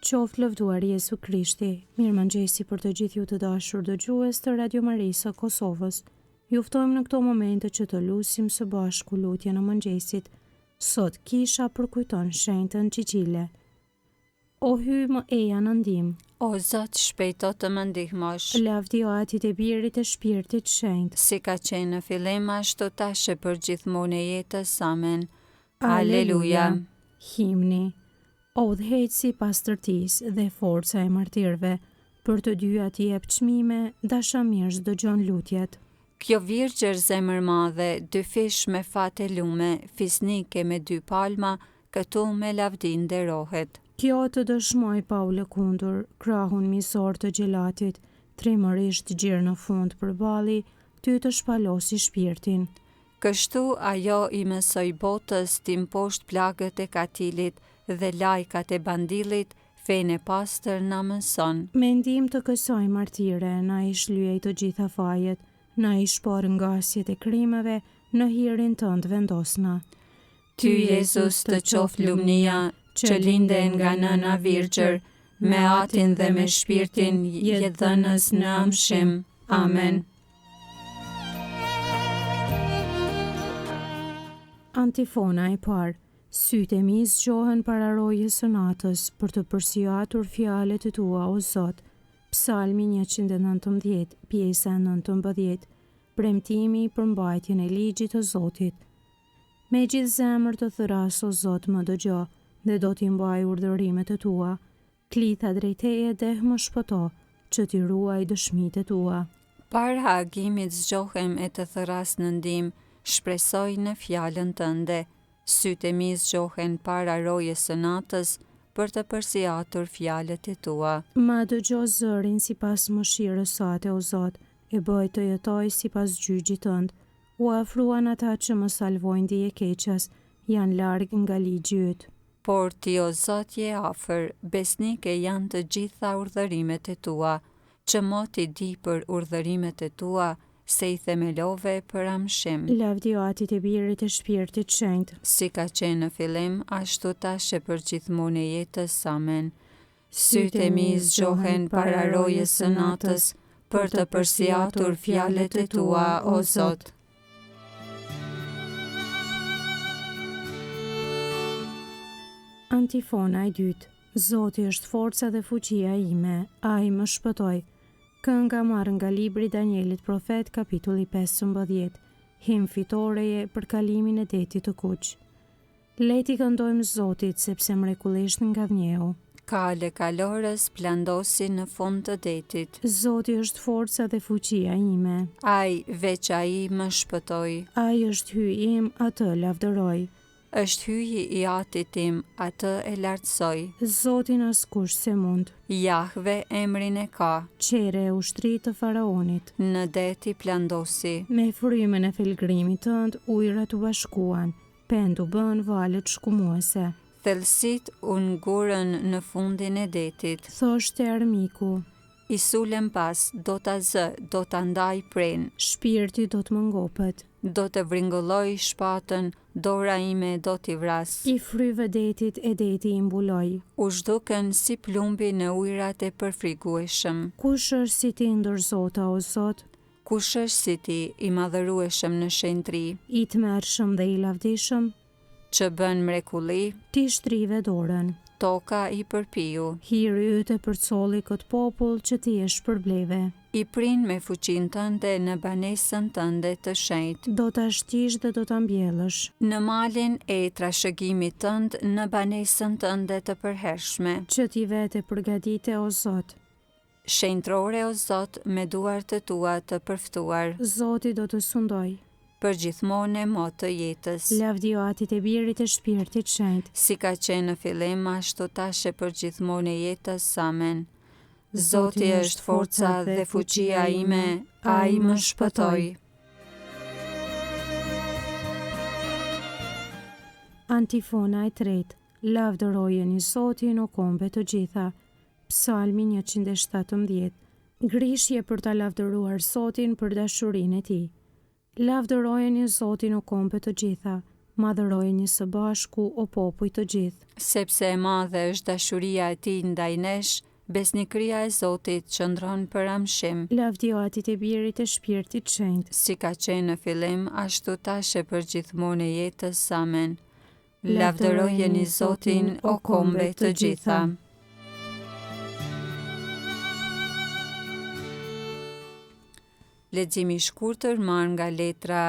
Qoftë lëvduar Jezu Krishti. Mirëmëngjesi për të gjithë ju të dashur dëgjues të Radio Marisë së Kosovës. Ju ftojmë në këto momente që të lutim së bashku lutjen e mëngjesit. Sot kisha përkujton shenjtën Gjigjile. O hy më eja në ndim. O Zot, shpejto të më ndihmosh. Lavdi o Atit e Birit e Shpirtit Shenjtë. Si ka qenë në fillim, ashtu tash për gjithmonë e jetës. Amen. Aleluja. Himni. O udhëheqësi i pastërtisë dhe forca e martirëve, për të dyja t'i jep çmime, dashamirës dëgjon lutjet. Kjo virgjër zemër madhe, dy fish me fate lume, fisnike me dy palma, këtu me lavdi nderohet. Kjo të dëshmoj pa u lëkundur, krahun misor të gjelatit, trimërisht gjirë në fund përballë, ty të shpalosi shpirtin. Kështu ajo i mësoj botës tim poshtë plagët e katilit dhe lajkat e bandillit, fenë e pastër na mëson. Me ndihmë të kësaj martire, na i shlyej të gjitha fajet, na i shpor ngasjet e krimeve, në hirin tënd vendosna. Ty, Jezus, të qoftë lumnia, që linde nga nëna virgjër, me atin dhe me shpirtin jetë dhënës në amshim. Amen. Antifona e parë. Sytë e mi zgjohen para rojës së natës për të përsjatur fjalët e tua, o Zot. Psalmi 119, pjesa 19, premtimi për mbajtjen e ligjit të Zotit. Me gjithë zemër të thëras, o Zot, më dëgjo, dhe do t'i mbaj urdhërimet e tua. Klitha drejteje dhe më shpëto, që t'i ruaj dëshmitë e tua. Para agimit zgjohem e të thëras në ndim, shpresoj në fjalën tënde. Sytë e mi zgjohen para rojës së natës për të përsjatur fjalët e tua. Ma dëgjo zërin sipas mëshirës sate, o Zot, e bëj të jetoj sipas gjyqit tënd. U afruan ata që më salvojnë dije keqes, janë larg nga ligji yt. Por ti, o Zot, je afër, besnike janë të gjitha urdhërimet e tua, që moti di për urdhërimet e tua, se i themelove për amshim. Lavdi o Atit e Birit e Shpirtit Shenjtë. Si ka qenë në fillim, ashtu tash e për gjithmonë e jetës. Amen. Sytë e mi zgjohen para rojës së natës, për të përsjatur fjalët e tua, o Zot. Antifona e dytë. Zoti është forca dhe fuqia ime, ai më shpëtoi. Kënga marrë nga libri Danielit profet, kapitulli 15, him fitoreje për kalimin e detit të Kuq. Leti këndojmë Zotit, sepse mrekullisht nga vnjeu. Kale kalorës plandosi në fund të detit. Zoti është forca dhe fuqia ime. Ai, veç ai më shpëtoi. Ai është hyj im, atë lavdëroj. Është hyji i Atit tim, atë e lartësoj. Zotin askush se mund. Jahve emrin e ka. Qere e ushtri të faraonit. Në det i plandosi. Me frymën e felgrimit tënd ujërat u bashkuan, pend u bën valët shkumuese. Thellësit u ngurën në fundin e detit. Thoshte armiku. I sulem pas, do ta zë, do ta ndaj pren. Shpirti do të më ngopet. Do të vringulloj shpatën, dora ime do t'i vras. I fryve detit e deti i mbuloj. U zhduken si plumbi në ujrat e përfrigueshëm. Kush është si ti ndër Zota, o Zot? Kush është si ti, i madhërueshëm në shenjtëri? I tmerrshëm dhe i lavdishëm? Që bën mrekulli? Ti shtrive dorën. Toka i përpiu. Hiri yt e përcolli këtë popull që ti e shpërbleve. I prin me fuqinë tënde në banesën tënde të shenjtë. Do ta shtish dhe do ta mbjellësh. Në malin e trashëgimit tënd, në banesën tënde të përhershme. Që ti vete përgatite, o Zot. Shenjtrore, o Zot, me duart të tua të përftuar. Zoti do të sundoj. Për gjithmonë e motë të jetës. Lavdi o Atit e Birit e Shpirtit Shenjtë. Si ka qenë në fillim, ashtu tash e për gjithmonë e jetës. Amen. Zoti është forca dhe fuqia ime, ai më shpëtoi. Antifona e tretë. Lavdërojeni Zotin o kombe të gjitha. Psalmi 117. Grishje për ta lavdëruar Zotin për dashurinë e tij. Lavdërojeni Zotin o kombe të gjitha, madhërojeni së bashku o popuj të gjithë. Sepse e madhe është dashuria e tij ndaj nesh, besnikëria e Zotit qëndron për amshim. Lavdio Atit e Birit e Shpirtit Shenjtë, Si ka qenë në fillim, ashtu tash e për gjithmonë e jetës. Amen. Lavdërojeni Zotin, o kombe të gjitha. Leximi i shkurtër marrë nga letra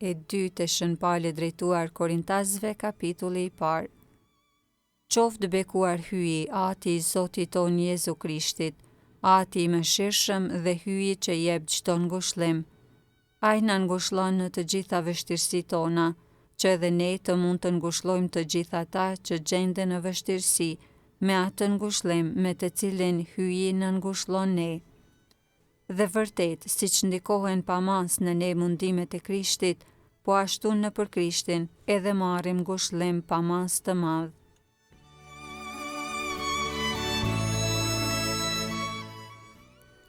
e 2 të Shën Paule drejtuar Korintasve, kapitulli i parë. Qoftë bekuar hyi, ati i Zotit ton Jezu Krishtit, ati i mëshirshëm dhe hyi që jep çdo ngushëllim. Ai na ngushëllon në të gjitha vështirësitë tona, që edhe ne të mund të ngushëllojmë të gjitha ata që gjenden në vështirësi, me atë ngushëllim me të cilin hyi na ngushëllon ne. Dhe vërtet, siç ndikohen pamas në ne mundimet e Krishtit, po ashtu nëpër Krishtin edhe marrim ngushëllim pamas të madh.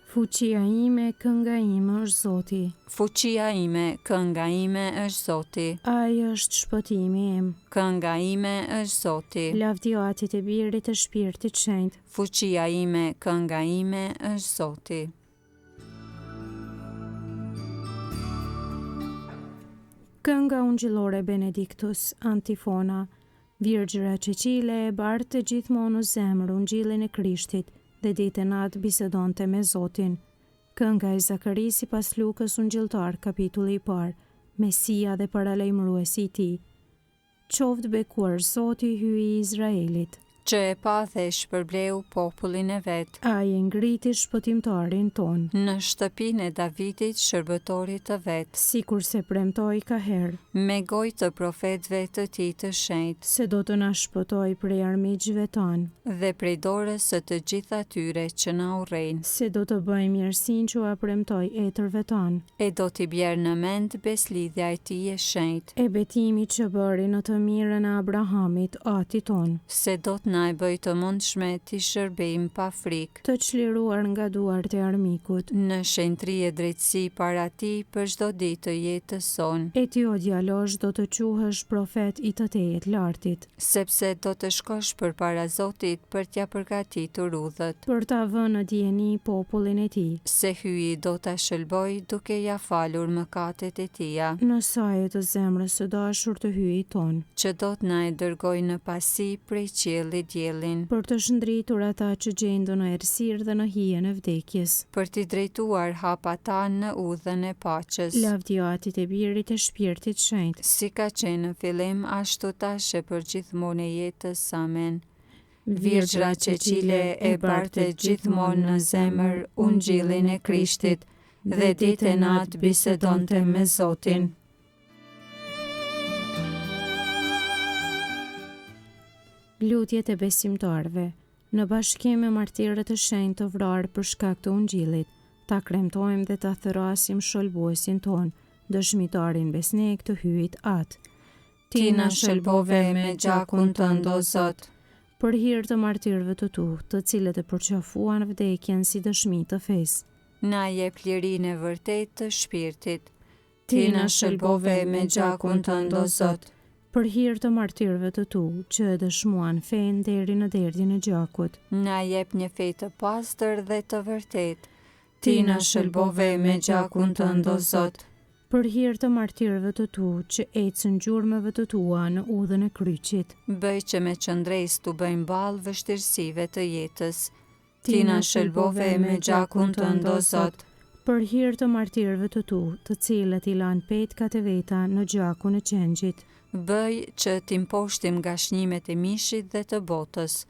Fuqia ime, kënga ime është Zoti. Fuqia ime, kënga ime është Zoti. Ai është shpëtimi im. Kënga ime është Zoti. Lavdio Atit e Birit e Shpirtit Shenjtë. Fuqia ime, kënga ime është Zoti. Kënga ungjillore Benediktus, antifona. Virgjëra Cecile e bartë gjithmonë në zemër ungjillin e Krishtit dhe ditë e natë bisedonte me Zotin. Kënga e Zakaris sipas Lukës ungjilltar, kapitulli i parë, Mesia dhe paralajmëruesi i tij. Qoftë bekuar Zoti, hyi i Izraelit, që e pa dhe shpërbleu popullin e vet. ai e ngriti shpëtimtarin ton, Në shtëpinë e Davidit, shërbëtorit të vet, sikur se premtoi ka herë, me gojë të profetëve të tij të shenjtë, se do të na shpëtoj prej armiqve tanë, dhe prej dorës së të gjithë atyre që na urrejnë, se do të bëj mirësinë që ua premtoi etërve tanë, e do t'i bjerë në mend beslidhja e tij e shenjtë, e betimi që bëri në të mirën e Abrahamit, ati ton, se do t'na e bëj të mundshme t'i shërbejmë pa frikë, të çliruar nga duart e armikut, në shenjtëri e drejtësi para tij për çdo ditë të jetës sonë, e ti o djalosh do të quhesh profet i të Tejet Lartit, sepse do të shkosh përpara Zotit për t'ja përgatitur udhët, për ta vënë në dieni popullin e tij, se hyi do t'a shëlboj duke ja falur mëkatet e tija, në saje të zemrës së dashur të hyjit ton, që do t'na e dërgoj në pasi prej qiellit diellin, për të shndritur ata që gjendën në errësirë dhe në hijen e vdekjes. për t'i drejtuar hapa ta në udhën e paqes. Lavdio Atit e Birit e Shpirtit Shenjtë. Si ka qenë në fillim, ashtu tash e për gjithmonë e jetës. Amen. Virgjëra Cecile e barte gjithmonë në zemër ungjillin e Krishtit dhe ditë e natë bisedonte me Zotin. Lutjet e besimtarve. Në bashkim me martirët e shenjtë të vrarë për shkak të ungjillit, ta kremtojmë dhe ta thërasim shëlbuesin ton, dëshmitarin besnik të hyjit atë. Ti na shëlbove me gjakun tënd, o Zot, Për hir të martirëve të tu, të cilët e përqafuan vdekjen si dëshmi të fesë. na jep lirinë e vërtetë të shpirtit. Ti na shëlbove me gjakun tënd, o Zot, Për hir të martirëve të tu, që e dëshmuan fen deri në derdhjen e gjakut. na jep një fe të pastër dhe të vërtetë. Ti na shëlbove me gjakun tënd, o Zot, Për hir të martirëve të tu, që ecën gjurmëve të tua në udhën e kryqit. bëj që me qëndres t'u bëjmë ballë vështirësive të jetës. Ti na shëlbove me gjakun tënd, o Zot, Për hir të martirëve të tu, të cilët i lanë petkat e veta në gjakun e qengjit. bëj që t'im poshtim nga shnimet e mishit dhe të botës.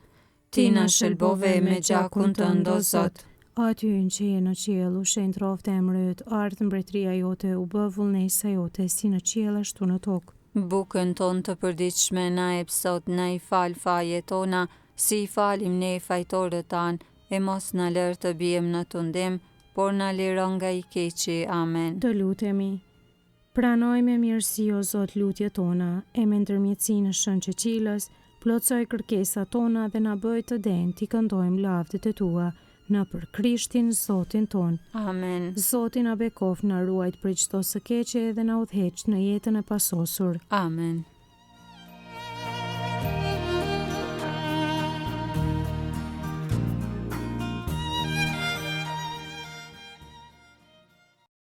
Ti na shëlbove me gjakun tënd, o Zot, Aty në që je në qiell, u shenjë troftë emri yt, ardh mbretëria jote, u bë vullnesa jote si në qiell ashtu në tokë. bukën ton të përditshme na jep sot, na i fal fajet tona, si i falim ne fajtorët tan, e mos na lër të bijem në tundim, por na liron nga i keqi. Amen. Të lutemi. Pranoj me mirësi o Zot lutjet tona, e me ndërmjetësinë e Shën Cecilës, plotsoj kërkesat tona dhe na bëj të denjë t'i këndojmë lavdët e tua, në për Krishtin Zotin ton. Amen. Zoti na bekof, na ruajt prej çdo së keqe dhe na udhëheq në jetën e pasosur. Amen.